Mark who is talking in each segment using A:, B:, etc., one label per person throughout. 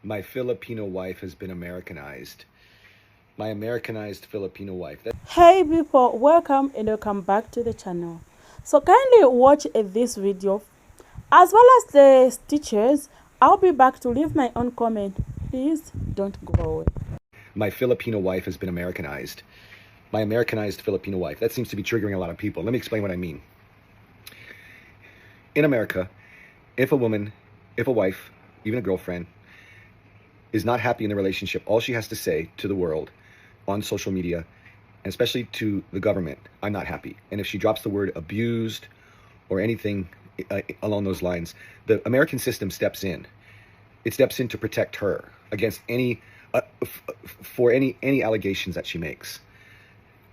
A: My Filipino wife has been Americanized. My Americanized Filipino wife.
B: Hey people, welcome and welcome back to the channel. So kindly watch this video as well as the stitches. I'll be back to leave my own comment. Please don't go away.
A: My Filipino wife has been Americanized. My Americanized Filipino wife. That seems to be triggering a lot of people. Let me explain what I mean. In America, if a wife, even a girlfriend, is not happy in the relationship, all she has to say to the world on social media, and especially to the government, I'm not happy. And if she drops the word abused or anything along those lines, the American system steps in. It steps in to protect her against for any allegations that she makes.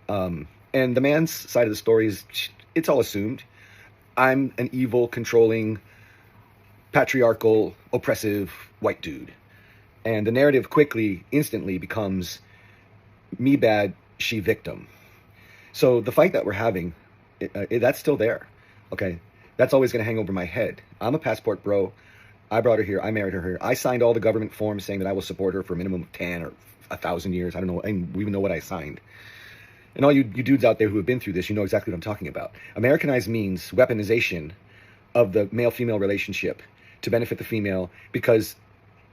A: And the man's side of the story is, it's all assumed. I'm an evil, controlling, patriarchal, oppressive white dude. And the narrative instantly becomes me bad, she victim. So the fight that we're having, that's still there. Okay, that's always going to hang over my head. I'm a passport bro. I brought her here. I married her here. I signed all the government forms saying that I will support her for a minimum of 10 or 1,000 years. I don't know. I don't even know what I signed. And all you dudes out there who have been through this, you know exactly what I'm talking about. Americanized means weaponization of the male-female relationship to benefit the female, because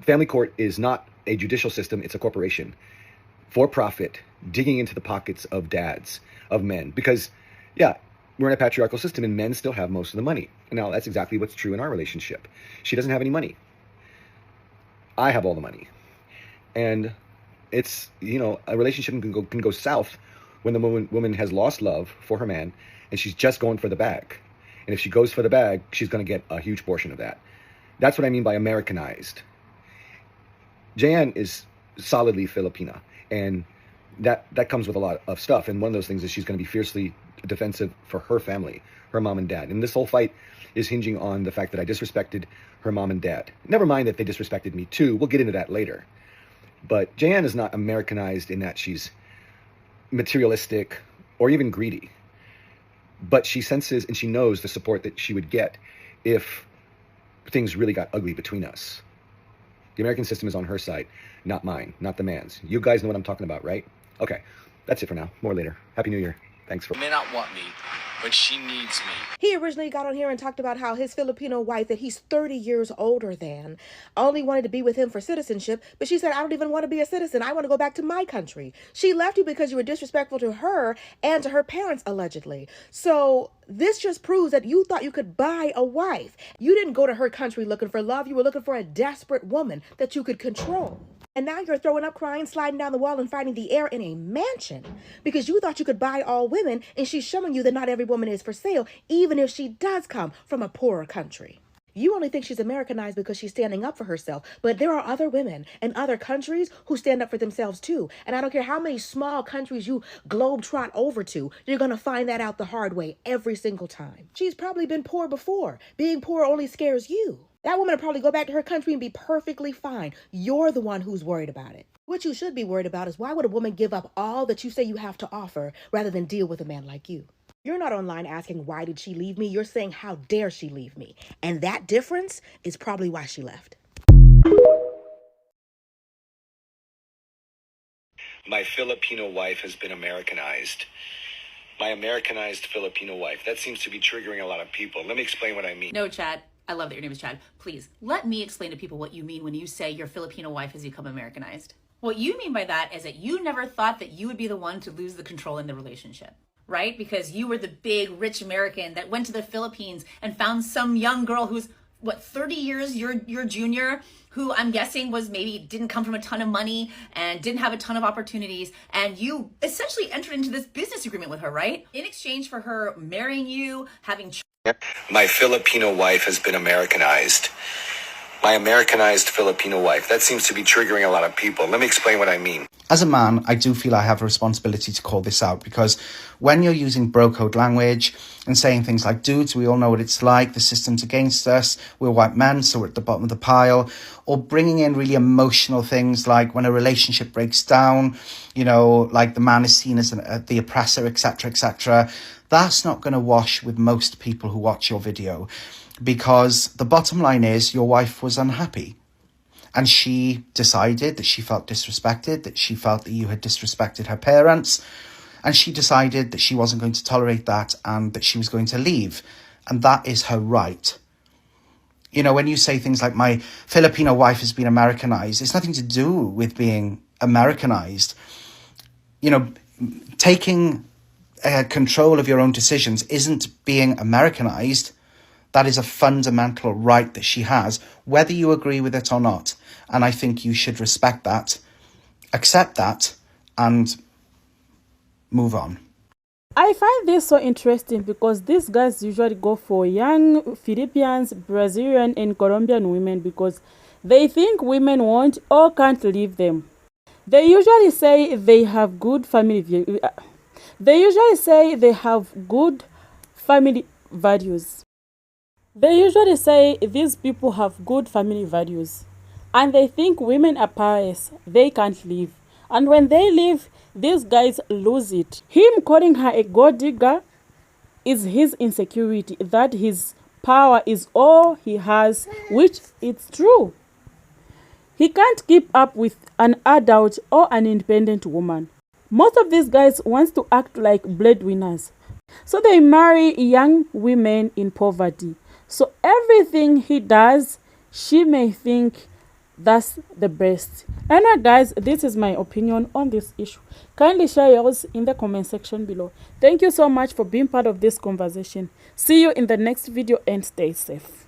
A: family court is not a judicial system. It's a corporation for profit, digging into the pockets of dads, of men. Because, yeah, we're in a patriarchal system and men still have most of the money. And now that's exactly what's true in our relationship. She doesn't have any money. I have all the money. And it's, a relationship can go south when the woman has lost love for her man and she's just going for the bag. And if she goes for the bag, she's going to get a huge portion of that. That's what I mean by Americanized. Jan is solidly Filipina, and that comes with a lot of stuff. And one of those things is she's going to be fiercely defensive for her family, her mom and dad. And this whole fight is hinging on the fact that I disrespected her mom and dad. Never mind that they disrespected me too. We'll get into that later. But Jan is not Americanized in that she's materialistic or even greedy. But she senses and she knows the support that she would get if things really got ugly between us. The American system is on her side, not mine, not the man's. You guys know what I'm talking about, right? Okay, that's it for now. More later. Happy New Year. Thanks for...
C: May not want me, but she needs me.
D: He originally got on here and talked about how his Filipino wife, that he's 30 years older than, only wanted to be with him for citizenship, but she said, I don't even want to be a citizen. I want to go back to my country. She left you because you were disrespectful to her and to her parents, allegedly. So this just proves that you thought you could buy a wife. You didn't go to her country looking for love. You were looking for a desperate woman that you could control. And now you're throwing up, crying, sliding down the wall, and fighting the air in a mansion because you thought you could buy all women, and she's showing you that not every woman is for sale, even if she does come from a poorer country. You only think she's Americanized because she's standing up for herself, but there are other women in other countries who stand up for themselves too. And I don't care how many small countries you globetrot over to, you're going to find that out the hard way every single time. She's probably been poor before. Being poor only scares you. That woman will probably go back to her country and be perfectly fine. You're the one who's worried about it. What you should be worried about is, why would a woman give up all that you say you have to offer rather than deal with a man like you? You're not online asking, why did she leave me? You're saying, how dare she leave me? And that difference is probably why she left.
A: My Filipino wife has been Americanized. My Americanized Filipino wife. That seems to be triggering a lot of people. Let me explain what I mean.
E: No, Chad. I love that your name is Chad. Please, let me explain to people what you mean when you say your Filipino wife has become Americanized. What you mean by that is that you never thought that you would be the one to lose the control in the relationship, right? Because you were the big, rich American that went to the Philippines and found some young girl who's, 30 years your junior, who I'm guessing didn't come from a ton of money and didn't have a ton of opportunities. And you essentially entered into this business agreement with her, right? In exchange for her marrying you, having
A: My Filipino wife has been Americanized. My Americanized Filipino wife. That seems to be triggering a lot of people. Let me explain what I mean.
F: As a man, I do feel I have a responsibility to call this out, because when you're using bro code language and saying things like, dudes, we all know what it's like, the system's against us, we're white men, so we're at the bottom of the pile, or bringing in really emotional things like when a relationship breaks down, like the man is seen as the oppressor, etc., etc., that's not going to wash with most people who watch your video, because the bottom line is your wife was unhappy. And she decided that she felt disrespected, that she felt that you had disrespected her parents. And she decided that she wasn't going to tolerate that and that she was going to leave. And that is her right. You know, when you say things like, my Filipino wife has been Americanized, it's nothing to do with being Americanized. You know, taking control of your own decisions isn't being Americanized. That is a fundamental right that she has, whether you agree with it or not. And I think you should respect that, accept that, and move on.
B: I find this so interesting because these guys usually go for young Philippines, Brazilian, and Colombian women because they think women won't or can't leave them. They usually say they have good family They usually say they have good family values. They usually say these people have good family values. And they think women are pariahs. They can't leave. And when they leave, these guys lose it. Him calling her a gold digger is his insecurity, that his power is all he has, which it's true. He can't keep up with an adult or an independent woman. Most of these guys want to act like breadwinners. So they marry young women in poverty. So everything he does, she may think that's the best. Anyway, guys, this is my opinion on this issue. Kindly share yours in the comment section below. Thank you so much for being part of this conversation. See you in the next video and stay safe.